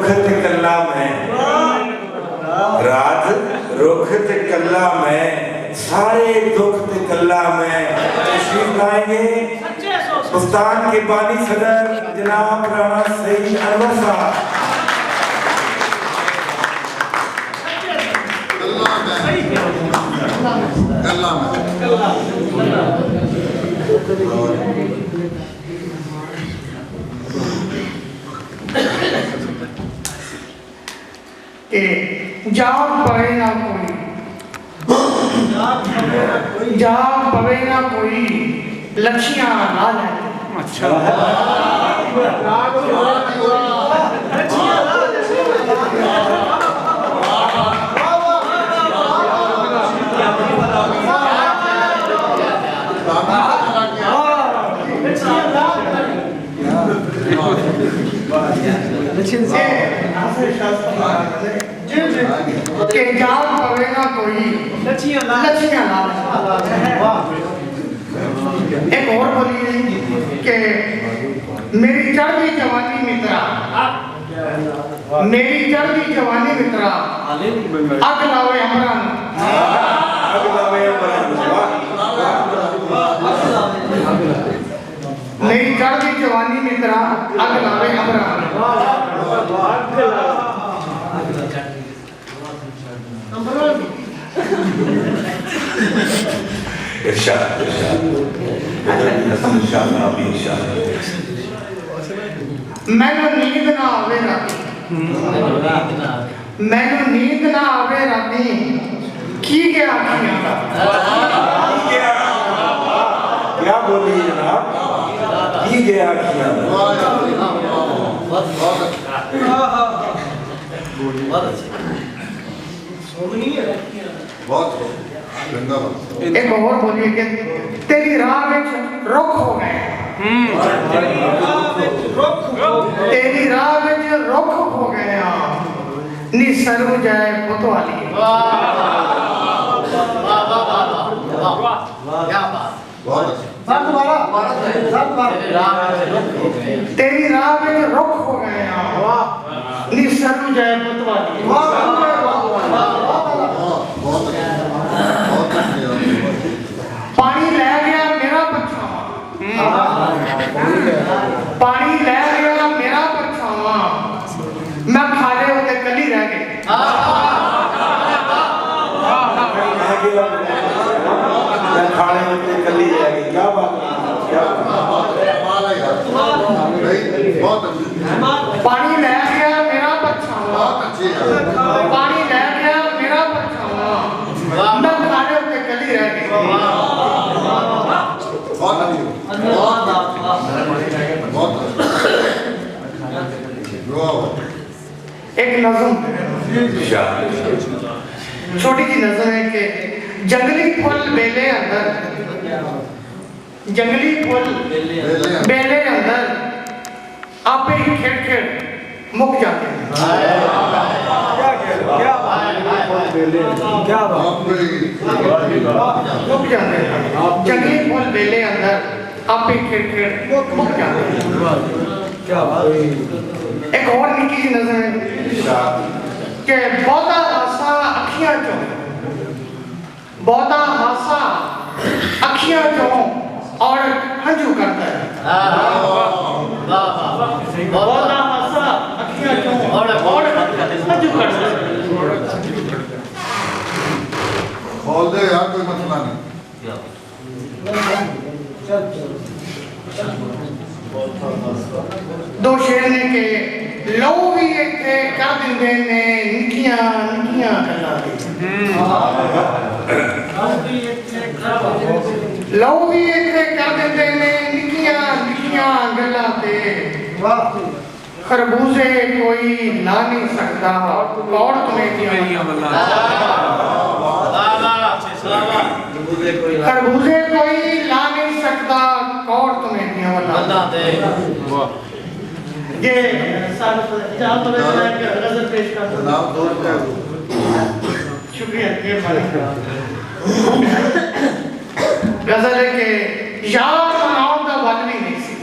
ते कल्ला मैं, रात रुख ते कल्ला मैं, सारे दुख ते कल्ला मैं। तशरीफ लाएंगे बुस्तान के बानी सदर जनाब राणा सईद अनवर साहब। जाग पवे ना कोई, जाग पवे ना कोई, लक्ष्यां ला ले। अच्छा के जाग पवे ना कोई, लक्ष्यां ला। एक और बोलिए कि मेरी चढ़ती जवानी मित्रा, मेरी चढ़ती जवानी मित्रा, अग लावे अमरान, अग लावे अमरान। मेरी चढ़ती जवानी मित्रा, अग लावे अमरान। इरशाद मैनू नींद ना आवे राती, मैनू नींद ना आवे राती, की क्या क्या बोली जनाब, की गया एक और बोलिए कि तेरी राह में रुख हो गए, तेरी राह में रुख हो गया, नी सरु जाए पुतवाली। तेरी राह में रुख हो गया, नी सरु जाए पुतवाली। पानी ले गया मेरा परछावा, पानी ले गया मेरा परछावा, मैं खाले होते कली रह गई। खाने होते कली रह गई, क्या बात है, क्या पानी ले गया मेरा परछावा, पानी ले गया मेरा परछावा, मैं खाले होते कली रह गई। एक नज़म छोटी सी नज़म है कि जंगली फूल बेले अंदर, जंगली फूल बेले अंदर आपे ही खेड़ खेड़ मुक जाते हैं। क्या मुक जाते हैं, जंगली फूल बेले अंदर आपे ही खेड़ खेड़ मुक जाते हैं। एक और निकी सी नज़र है कि बहुता हासा अखियां चो, बहुता हासा अखियां चो और हंजू करता है। बहुता हासा अखियां चो और हंजू करता है। बोल दे यार, कोई मसला नहीं। दो शेर ने के लो भी इत्थे कर दिंदे ने निकियां निकियां गल्लां दे, लो भी इत्थे कर दिंदे ने निकियां निकियां गल्लां दे। खरबूजे कोई ला नहीं सकता, कौड़ तुम्हें दियां गल्लां, खरबूजे कोई ला नहीं सकता, कौड़ तुम्हें दियां गल्लां दे। ये जहाँ तो गज़ल पेश करता हूँ। शुक्रिया गज़ल है कि यार मनाओ दा वल भी नहीं सी,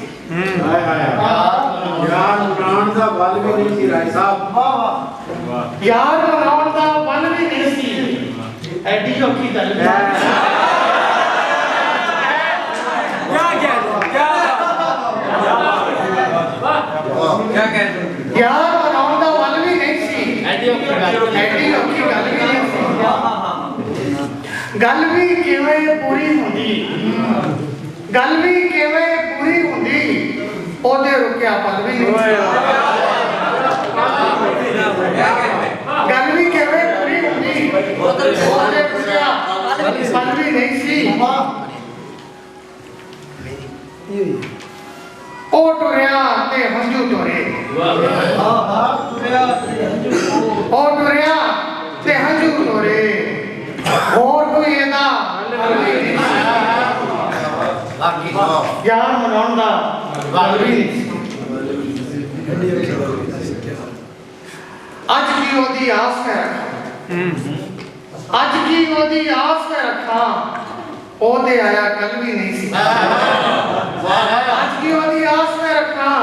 ਯਾਰ ਬਣਾਉਣ ਦਾ ਬਲ ਵੀ ਨਹੀਂ ਸੀ ਰਾਏ ਸਾਹਿਬ ਯਾਰ ਬਣਾਉਣ ਦਾ ਬਲ ਵੀ ਨਹੀਂ ਸੀ ਐਡੀ ਔਖੀ ਗੱਲ क्या कहते हैं ਯਾਰ ਬਣਾਉਣ ਦਾ ਬਲ ਵੀ ਨਹੀਂ ਸੀ ਐਡੀ ਔਖੀ ਗੱਲ ਵੀ ਨਹੀਂ ਸੀ ਗੱਲ ਵੀ ਕਿਵੇਂ ਪੂਰੀ ਹੁੰਦੀ ਗੱਲ ਵੀ ਕਿਵੇਂ ਪੂਰੀ ਹੁੰਦੀ ਉਹਦੇ ਰੁਕਿਆ ਪਲ ਵੀ ਨਹੀਂ ਗੱਲ ਵੀ ਕਿਵੇਂ ਪੂਰੀ ਹੁੰਦੀ ਉਹਦੇ ਰੁਕਿਆ ਪਲ ਵੀ ਨਹੀਂ ਸੀ ਉਹ ਟੁਰਿਆ ਤੇ ਹੰਝੂ ਟੁਰੇ ਉਹ ਟੁਰਿਆ ਤੇ ਹੰਝੂ ਟੁਰੇ ਹੋਰ ਕੋਈ ਇਹਦਾ ਹੱਲ ਵੀ ਨਹੀਂ ਯਾਰ ਮਨਾਉਣ ਦਾ ਹੱਲ ਵੀ ਨਹੀਂ ਅੱਜ ਕੀ ਉਹਦੀ ਆਸ ਮੈਂ ਰੱਖਾਂ ਅੱਜ ਕੀ ਉਹਦੀ ਆਸ ਮੈਂ ਰੱਖਾਂ ਉਹਦੇ ਆਇਆ ਕੱਲ ਵੀ ਨਹੀਂ ਸੀ ਅੱਜ ਕੀ ਉਹਦੀ ਆਸ ਮੈਂ ਰੱਖਾਂ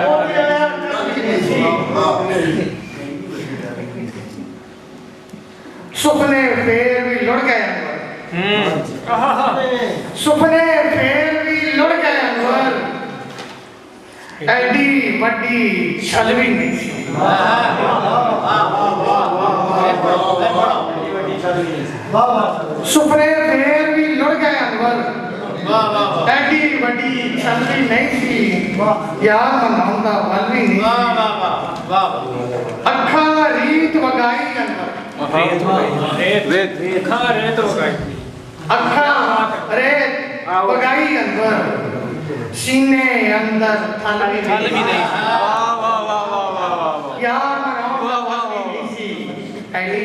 ਉਹਦੇ ਆਇਆ ਕੱਲ ਵੀ ਨਹੀਂ ਸੀ ਸੁਪਨੇ ਫੇਰ ਵੀ ਲੁੜ ਗਏ ਅਨਵਰ ਸੁਪਨੇ ਫੇਰ ਵੀ ਲੁੜ ਗਏ ਅਨਵਰ ਐਡੀ ਵੱਡੀ ਛਲ ਵੀ ਨਹੀਂ ਸੀ ਸੁਪਨੇ ਫੇਰ ਵੀ ਲੁੜ ਗਏ ਅਨਵਰ ਐਡੀ ਵੱਡੀ ਛਲ ਵੀ ਨਹੀਂ ਸੀ ਯਾਰ ਮਨਾਉਣ ਦਾ ਬਲ ਵੀ ਨਹੀਂ ਅੱਖਾਂ ਰੀਤ ਵਗਾਈ ਅਨਵਰ ਅੱਖਾਂ ਰੇਤ ਵਗਾਈ ਅਨਵਰ सीने अंदर थल भी नहीं यार मनाओ ऐडी